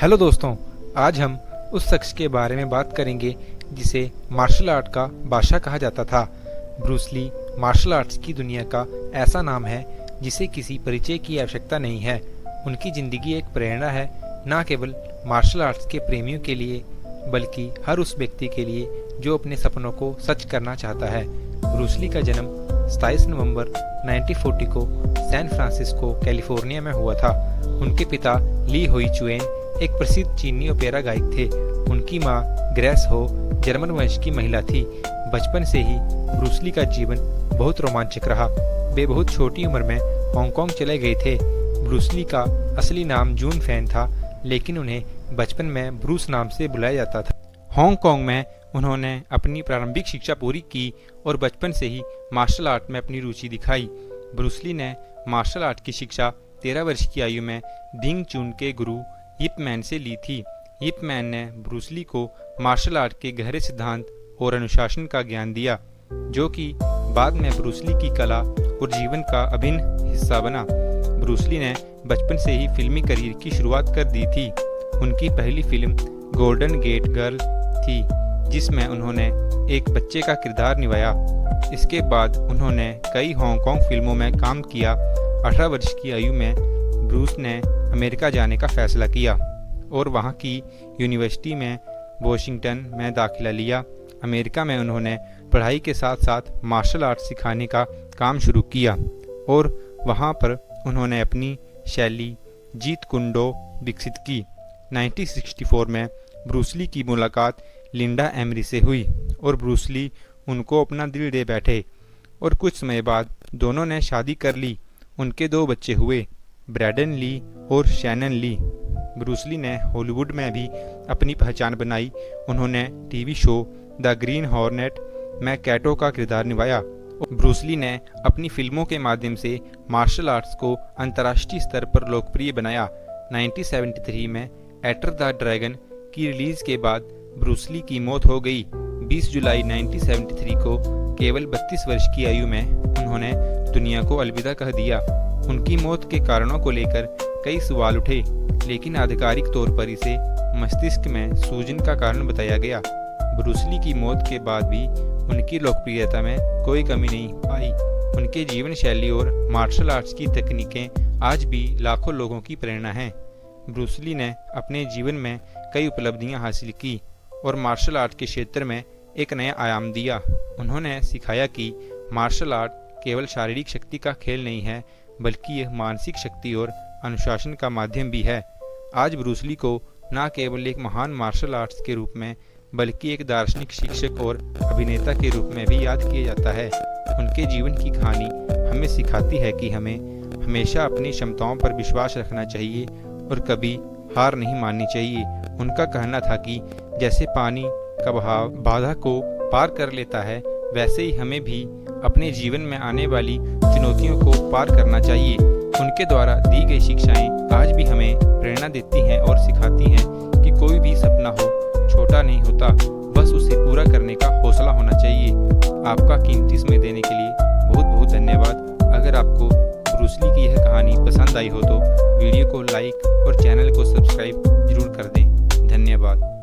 Hello दोस्तों, आज हम उस शख्स के बारे में बात करेंगे जिसे मार्शल आर्ट का बादशाह कहा जाता था। ब्रूस ली मार्शल आर्ट्स की दुनिया का ऐसा नाम है जिसे किसी परिचय की आवश्यकता नहीं है। उनकी जिंदगी एक प्रेरणा है, न केवल मार्शल आर्ट्स के प्रेमियों के लिए बल्कि हर उस व्यक्ति के लिए जो अपने सपनों को सच करना चाहता है। ब्रूस ली का जन्म 27 नवंबर 1940 को सैन फ्रांसिस्को कैलिफोर्निया में हुआ था। उनके पिता ली हुई चुएन एक प्रसिद्ध चीनी ओपेरा गायक थे। उनकी मां ग्रेस हो जर्मन वंश की महिला थी। बचपन से ही ब्रूस ली का जीवन बहुत रोमांचक रहा। वे बहुत छोटी उम्र में हांगकांग चले गए थे। ब्रूस ली का असली नाम जून फैन था, लेकिन उन्हें बचपन में ब्रूस नाम से बुलाया जाता था। हांगकांग में उन्होंने अपनी प्रारंभिक शिक्षा पूरी की और बचपन से ही मार्शल आर्ट में अपनी रुचि दिखाई। ब्रूस ली ने मार्शल आर्ट की शिक्षा 13 वर्ष की आयु में विंग चुन के गुरु यिप मैन से ली थी। यिप मैन ने ब्रूस ली को मार्शल आर्ट के गहरे सिद्धांत और अनुशासन का ज्ञान दिया, जो कि बाद में ब्रूस ली की कला और जीवन का अभिन्न हिस्सा बना। ब्रूस ली ने बचपन से ही फिल्मी करियर की शुरुआत कर दी थी। उनकी पहली फिल्म गोल्डन गेट गर्ल थी, जिसमें उन्होंने एक बच्चे का किरदार निभाया। इसके बाद उन्होंने कई हांगकांग फिल्मों में काम किया। 18 वर्ष की आयु में ब्रूस ने अमेरिका जाने का फैसला किया और वहां की यूनिवर्सिटी में वॉशिंगटन में दाखिला लिया। अमेरिका में उन्होंने पढ़ाई के साथ साथ मार्शल आर्ट सिखाने का काम शुरू किया और वहां पर उन्होंने अपनी शैली जीत कुंडो विकसित की। 1964 में ब्रूस ली की मुलाकात लिंडा एमरी से हुई और ब्रूस ली उनको अपना दिल दे बैठे और कुछ समय बाद दोनों ने शादी कर ली। उनके 2 बच्चे हुए, ब्रैडन ली और शैनन ली। ब्रूस ली ने हॉलीवुड में भी अपनी पहचान बनाई। उन्होंने TV show the green hornet में कैटो का किरदार निभाया। ब्रूस ली ने अपनी फिल्मों के माध्यम से मार्शल आर्ट्स को अंतर्राष्ट्रीय स्तर पर लोकप्रिय बनाया। 1973 में एटर द ड्रैगन की रिलीज के बाद ब्रूस ली की मौत हो गई। 20 जुलाई 1973 को केवल 32 वर्ष की आयु में उन्होंने दुनिया को अलविदा कह दिया। उनकी मौत के कारणों को लेकर कई सवाल उठे, लेकिन आधिकारिक तौर पर इसे मस्तिष्क में सूजन का कारण बताया गया। ब्रूस ली की मौत के बाद भी उनकी लोकप्रियता में कोई कमी नहीं आई। उनके जीवन शैली और मार्शल आर्ट्स की तकनीकें आज भी लाखों लोगों की प्रेरणा हैं। ब्रूस ली ने अपने जीवन में कई उपलब्धियां हासिल की और मार्शल आर्ट के क्षेत्र में एक नया आयाम दिया। उन्होंने सिखाया कि मार्शल आर्ट केवल शारीरिक शक्ति का खेल नहीं है, बल्कि यह मानसिक शक्ति और अनुशासन का माध्यम भी है। आज ब्रूस ली को न केवल एक महान मार्शल आर्ट्स के रूप में बल्कि एक दार्शनिक, शिक्षक और अभिनेता के रूप में भी याद किया जाता है। उनके जीवन की कहानी हमें सिखाती है कि हमें हमेशा अपनी क्षमताओं पर विश्वास रखना चाहिए और कभी हार नहीं माननी चाहिए। उनका कहना था कि जैसे पानी का बहाव बाधा को पार कर लेता है, वैसे ही हमें भी अपने जीवन में आने वाली चुनौतियों को पार करना चाहिए। उनके द्वारा दी गई शिक्षाएं आज भी हमें प्रेरणा देती हैं और सिखाती हैं कि कोई भी सपना हो छोटा नहीं होता, बस उसे पूरा करने का हौसला होना चाहिए। आपका कीमती समय देने के लिए बहुत बहुत धन्यवाद। अगर आपको ब्रूस ली की यह कहानी पसंद आई हो तो वीडियो को लाइक और चैनल को सब्सक्राइब जरूर कर दें। धन्यवाद।